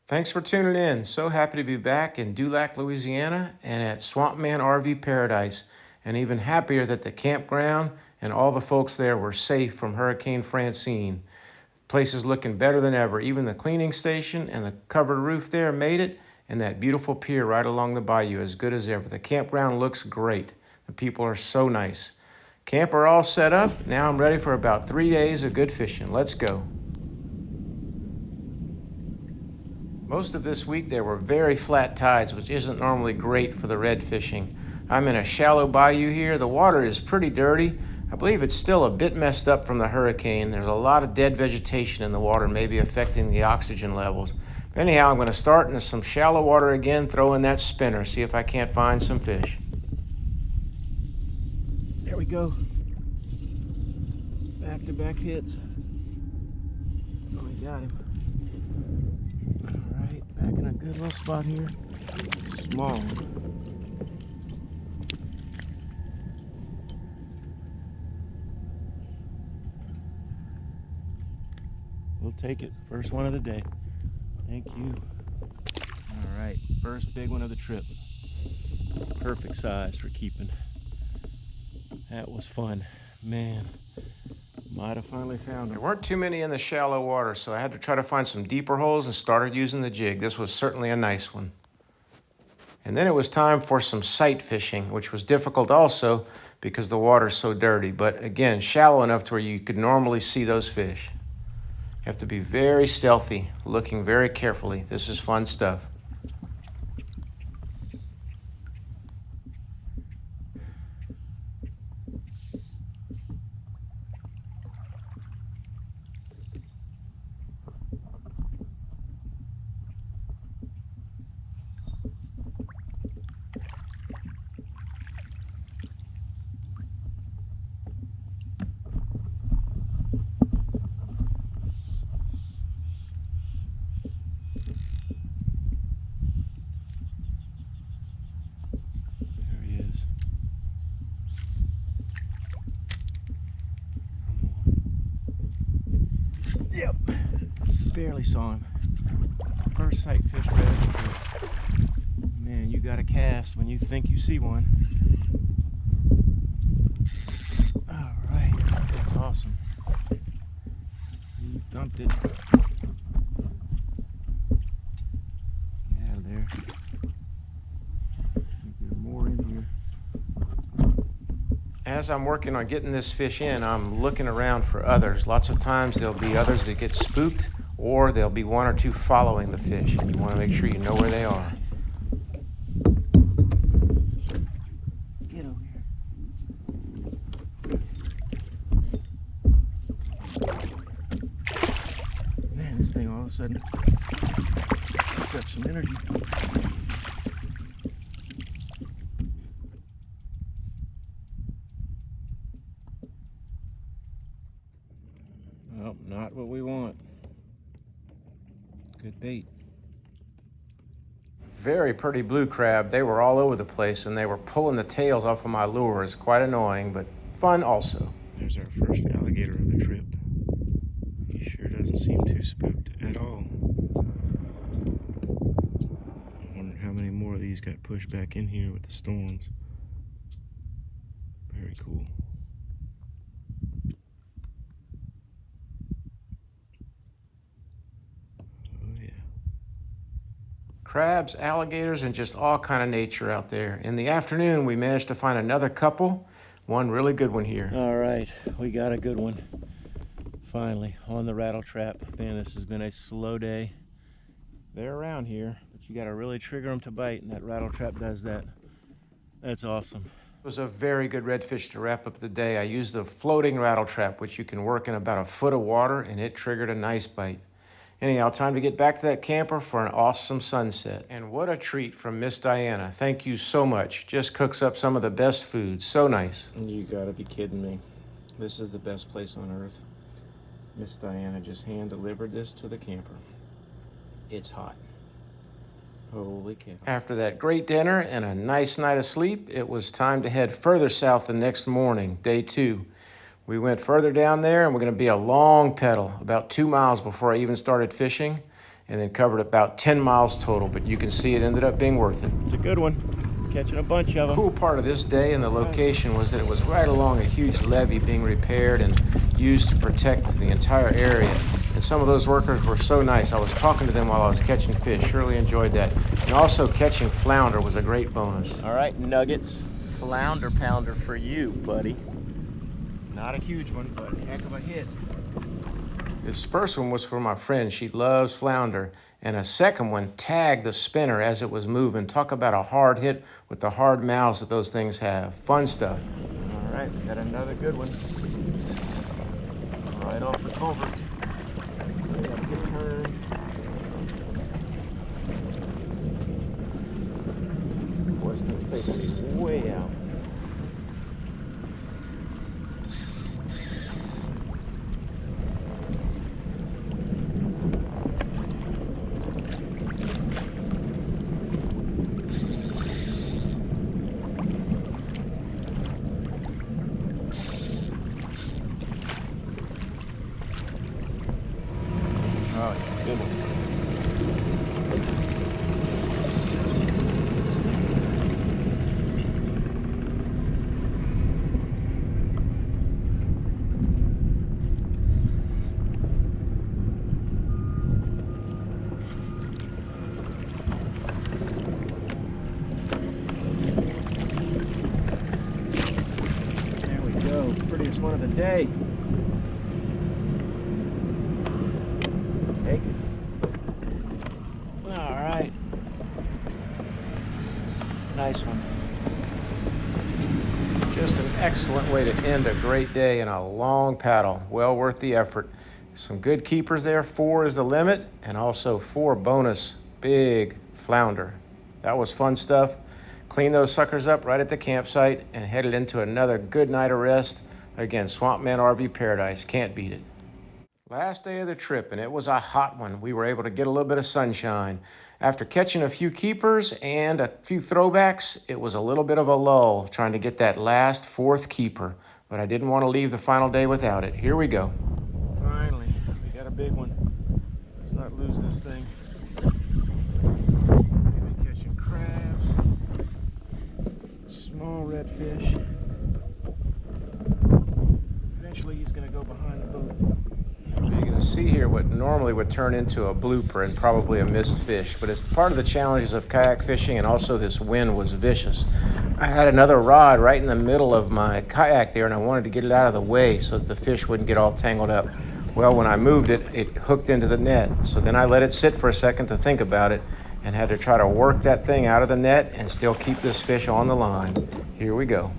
Thanks for tuning in. So happy to be back in Dulac, Louisiana, and at Swampman RV Paradise, and even happier that the campground and all the folks there were safe from Hurricane Francine. Place is looking better than ever. Even the cleaning station and the covered roof there made it, and that beautiful pier right along the bayou as good as ever. The campground looks great. The people are so nice. Camp are all set up. Now I'm ready for about 3 days of good fishing. Let's go. Most of this week there were very flat tides, which isn't normally great for the red fishing. I'm in a shallow bayou here. The water is pretty dirty. I believe it's still a bit messed up from the hurricane. There's a lot of dead vegetation in the water, maybe affecting the oxygen levels. But anyhow, I'm going to start in some shallow water again, throw in that spinner, see if I can't find some fish. There we go. Back-to-back hits. Oh, we got him. Alright, back in a good little spot here. Small. We'll take it. First one of the day. Thank you. Alright, first big one of the trip. Perfect size for keeping. That was fun. Man, might have finally found them. There weren't too many in the shallow water, so I had to try to find some deeper holes and started using the jig. This was certainly a nice one. And then it was time for some sight fishing, which was difficult also because the water's so dirty. But again, shallow enough to where you could normally see those fish. You have to be very stealthy, looking very carefully. This is fun stuff. Yep, barely saw him. First sight fish red. Man, you got a cast when you think you see one. All right, that's awesome. You dumped it. Get out of there. There's more in here. As I'm working on getting this fish in, I'm looking around for others. Lots of times there'll be others that get spooked, or there'll be one or two following the fish, and you want to make sure you know where they are. Get over here. Man, this thing all of a sudden picked up some energy. Well, not what we want. Good bait. Very pretty blue crab. They were all over the place and they were pulling the tails off of my lures. Quite annoying, but fun also. There's our first alligator of the trip. He sure doesn't seem too spooked at all. I wonder how many more of these got pushed back in here with the storms. Very cool. Crabs, alligators, and just all kind of nature out there. In the afternoon, we managed to find another couple. One really good one here. All right, we got a good one. Finally, on the rattle trap. Man, this has been a slow day. They're around here, but you got to really trigger them to bite, and that rattle trap does that. That's awesome. It was a very good redfish to wrap up the day. I used a floating rattle trap, which you can work in about a foot of water, and it triggered a nice bite. Anyhow, time to get back to that camper for an awesome sunset. And what a treat from Miss Diana. Thank you so much. Just cooks up some of the best food. So nice. You gotta be kidding me. This is the best place on earth. Miss Diana just hand-delivered this to the camper. It's hot. Holy cow. After that great dinner and a nice night of sleep, it was time to head further south the next morning, day 2. We went further down there and we're going to be a long pedal, about 2 miles before I even started fishing. and then covered about 10 miles total, but you can see it ended up being worth it. It's a good one, catching a bunch of them. Cool part of this day and the location was that it was right along a huge levee being repaired and used to protect the entire area. And some of those workers were so nice. I was talking to them while I was catching fish. Surely enjoyed that. And also catching flounder was a great bonus. All right, nuggets, flounder pounder for you, buddy. Not a huge one, but a heck of a hit. This first one was for my friend. She loves flounder. And a second one tagged the spinner as it was moving. Talk about a hard hit with the hard mouths that those things have. Fun stuff. All right, we got another good one. Right off the culvert. Good turn. Boy, this thing's taking me way out. Oh, good one. There we go. Prettiest one of the day. Take it. All right. Nice one. Just an excellent way to end a great day and a long paddle. Well worth the effort. Some good keepers there. 4 is the limit, and also 4 bonus big flounder. That was fun stuff. Cleaned those suckers up right at the campsite and headed into another good night of rest. Again, Swampman RV Paradise. Can't beat it. Last day of the trip, and it was a hot one. We were able to get a little bit of sunshine. After catching a few keepers and a few throwbacks, it was a little bit of a lull trying to get that last 4th keeper, but I didn't want to leave the final day without it. Here we go. Finally, we got a big one. Let's not lose this thing. Maybe catching crabs, small redfish. Eventually he's going to go behind the boat. You're going to see here what normally would turn into a blooper and probably a missed fish, but it's part of the challenges of kayak fishing, and also this wind was vicious. I had another rod right in the middle of my kayak there, and I wanted to get it out of the way so that the fish wouldn't get all tangled up. Well, when I moved it, it hooked into the net. So then I let it sit for a second to think about it and had to try to work that thing out of the net and still keep this fish on the line. Here we go.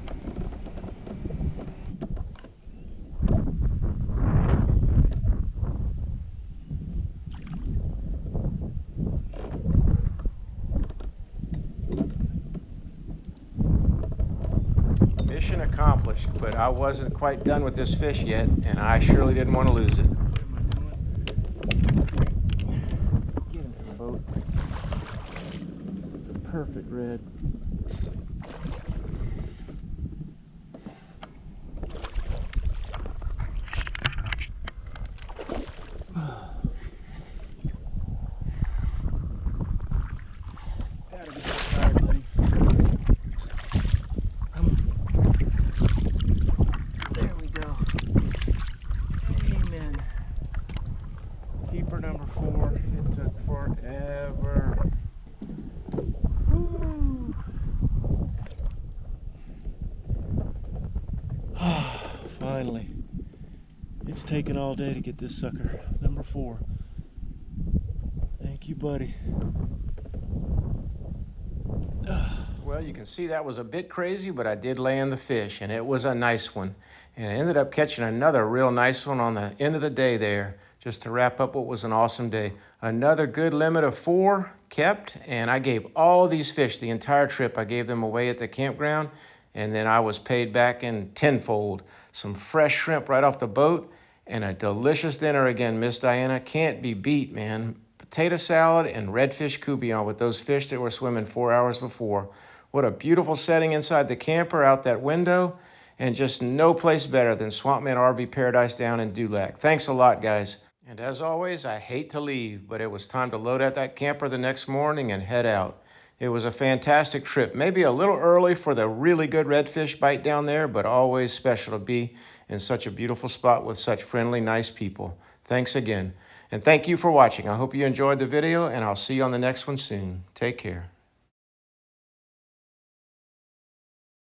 Mission accomplished, but I wasn't quite done with this fish yet, and I surely didn't want to lose it. Get him to the boat. It's a perfect red. Gotta get tired, buddy. Keeper number 4. It took forever. Woo. Finally. It's taken all day to get this sucker. Number 4. Thank you, buddy. Well, you can see that was a bit crazy, but I did land the fish, and it was a nice one. And I ended up catching another real nice one on the end of the day there, just to wrap up what was an awesome day. Another good limit of 4 kept, and I gave all these fish the entire trip. I gave them away at the campground, and then I was paid back in tenfold. Some fresh shrimp right off the boat, and a delicious dinner again, Miss Diana. Can't be beat, man. Potato salad and redfish coubillon with those fish that were swimming 4 hours before. What a beautiful setting inside the camper out that window, and just no place better than Swampman RV Paradise down in Dulac. Thanks a lot, guys. And as always, I hate to leave, but it was time to load out that camper the next morning and head out. It was a fantastic trip, maybe a little early for the really good redfish bite down there, but always special to be in such a beautiful spot with such friendly, nice people. Thanks again. And thank you for watching. I hope you enjoyed the video, and I'll see you on the next one soon. Take care.